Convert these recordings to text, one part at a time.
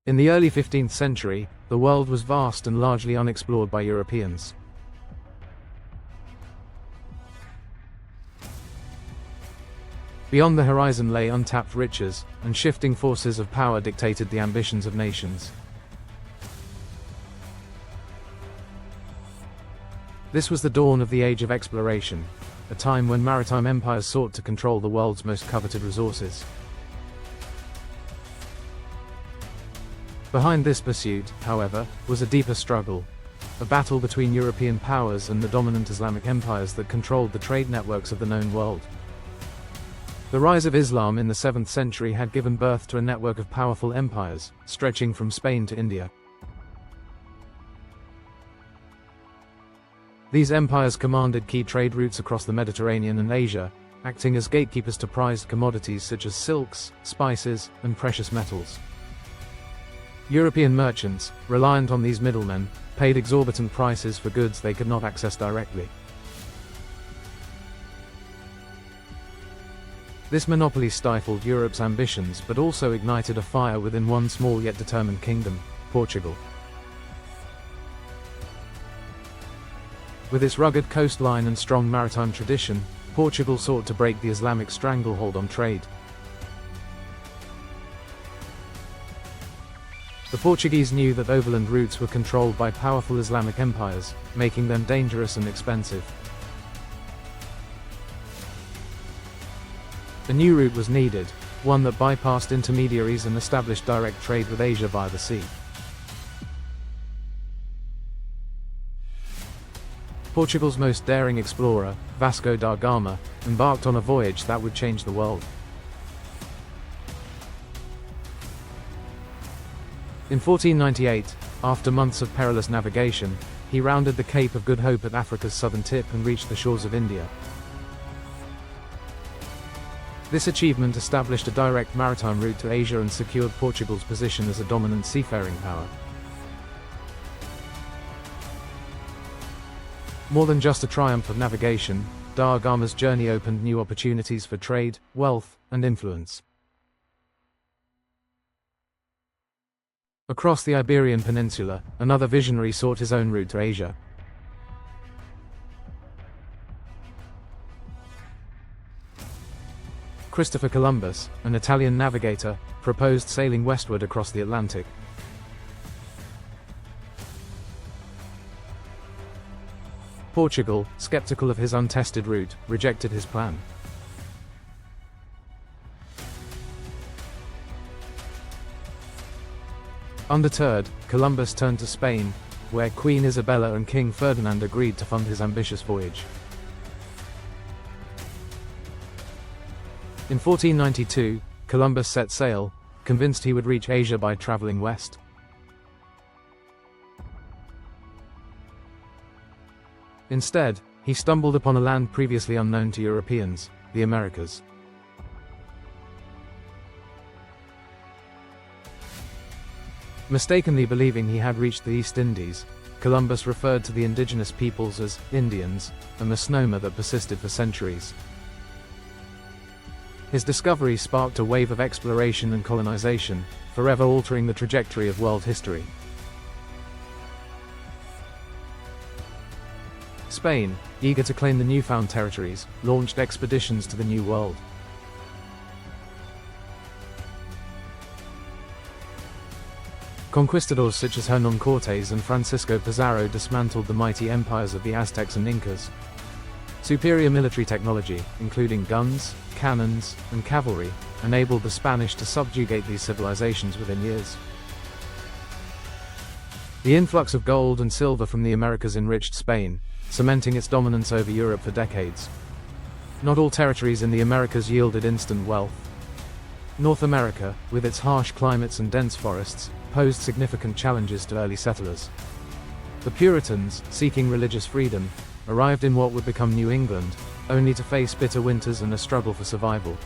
In the early 15th century, the world was vast and largely unexplored by Europeans. Beyond the horizon lay untapped riches, and shifting forces of power dictated the ambitions of nations. This was the dawn of the Age of Exploration, a time when maritime empires sought to control the world's most coveted resources. Behind this pursuit, however, was a deeper struggle, a battle between European powers and the dominant Islamic empires that controlled the trade networks of the known world. The rise of Islam in the 7th century had given birth to a network of powerful empires, stretching from Spain to India. These empires commanded key trade routes across the Mediterranean and Asia, acting as gatekeepers to prized commodities such as silks, spices, and precious metals. European merchants, reliant on these middlemen, paid exorbitant prices for goods they could not access directly. This monopoly stifled Europe's ambitions but also ignited a fire within one small yet determined kingdom, Portugal. With its rugged coastline and strong maritime tradition, Portugal sought to break the Islamic stranglehold on trade. The Portuguese knew that overland routes were controlled by powerful Islamic empires, making them dangerous and expensive. A new route was needed, one that bypassed intermediaries and established direct trade with Asia via the sea. Portugal's most daring explorer, Vasco da Gama, embarked on a voyage that would change the world. In 1498, after months of perilous navigation, he rounded the Cape of Good Hope at Africa's southern tip and reached the shores of India. This achievement established a direct maritime route to Asia and secured Portugal's position as a dominant seafaring power. More than just a triumph of navigation, da Gama's journey opened new opportunities for trade, wealth, and influence. Across the Iberian Peninsula, another visionary sought his own route to Asia. Christopher Columbus, an Italian navigator, proposed sailing westward across the Atlantic. Portugal, skeptical of his untested route, rejected his plan. Undeterred, Columbus turned to Spain, where Queen Isabella and King Ferdinand agreed to fund his ambitious voyage. In 1492, Columbus set sail, convinced he would reach Asia by traveling west. Instead, he stumbled upon a land previously unknown to Europeans, the Americas. Mistakenly believing he had reached the East Indies, Columbus referred to the indigenous peoples as Indians, a misnomer that persisted for centuries. His discovery sparked a wave of exploration and colonization, forever altering the trajectory of world history. Spain, eager to claim the newfound territories, launched expeditions to the New World. Conquistadors such as Hernán Cortés and Francisco Pizarro dismantled the mighty empires of the Aztecs and Incas. Superior military technology, including guns, cannons, and cavalry, enabled the Spanish to subjugate these civilizations within years. The influx of gold and silver from the Americas enriched Spain, cementing its dominance over Europe for decades. Not all territories in the Americas yielded instant wealth. North America, with its harsh climates and dense forests, posed significant challenges to early settlers. The Puritans, seeking religious freedom, arrived in what would become New England, only to face bitter winters and a struggle for survival.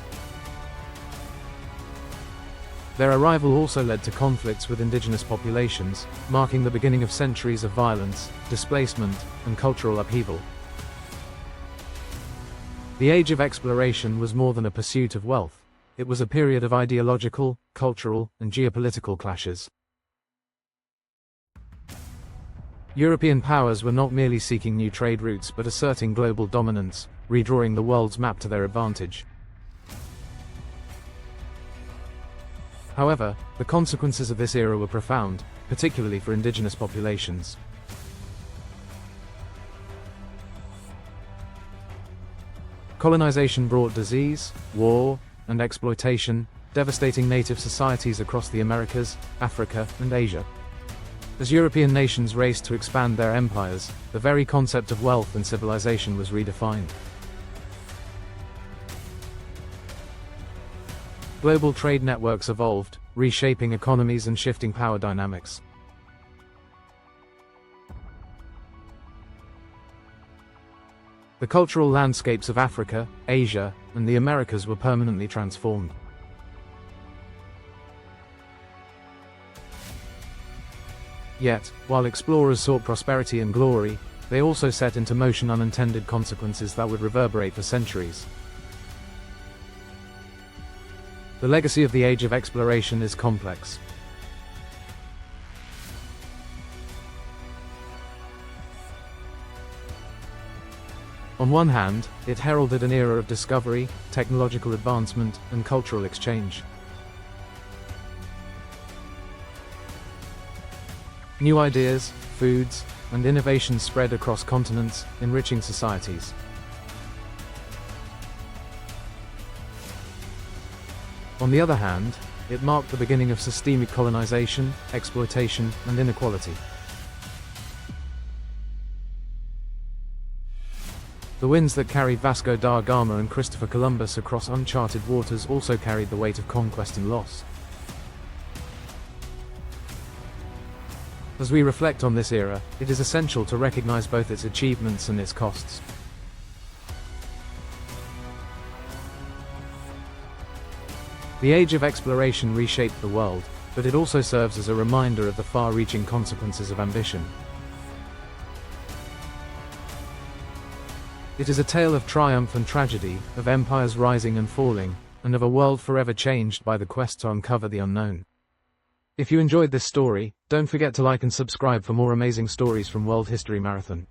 Their arrival also led to conflicts with indigenous populations, marking the beginning of centuries of violence, displacement, and cultural upheaval. The Age of Exploration was more than a pursuit of wealth. It was a period of ideological, cultural, and geopolitical clashes. European powers were not merely seeking new trade routes but asserting global dominance, redrawing the world's map to their advantage. However, the consequences of this era were profound, particularly for indigenous populations. Colonization brought disease, war, and exploitation, devastating native societies across the Americas, Africa, and Asia. As European nations raced to expand their empires, the very concept of wealth and civilization was redefined. Global trade networks evolved, reshaping economies and shifting power dynamics. The cultural landscapes of Africa, Asia, and the Americas were permanently transformed. Yet, while explorers sought prosperity and glory, they also set into motion unintended consequences that would reverberate for centuries. The legacy of the Age of Exploration is complex. On one hand, it heralded an era of discovery, technological advancement, and cultural exchange. New ideas, foods, and innovations spread across continents, enriching societies. On the other hand, it marked the beginning of systemic colonization, exploitation, and inequality. The winds that carried Vasco da Gama and Christopher Columbus across uncharted waters also carried the weight of conquest and loss. As we reflect on this era, it is essential to recognize both its achievements and its costs. The Age of Exploration reshaped the world, but it also serves as a reminder of the far-reaching consequences of ambition. It is a tale of triumph and tragedy, of empires rising and falling, and of a world forever changed by the quest to uncover the unknown. If you enjoyed this story, don't forget to like and subscribe for more amazing stories from World History Marathon.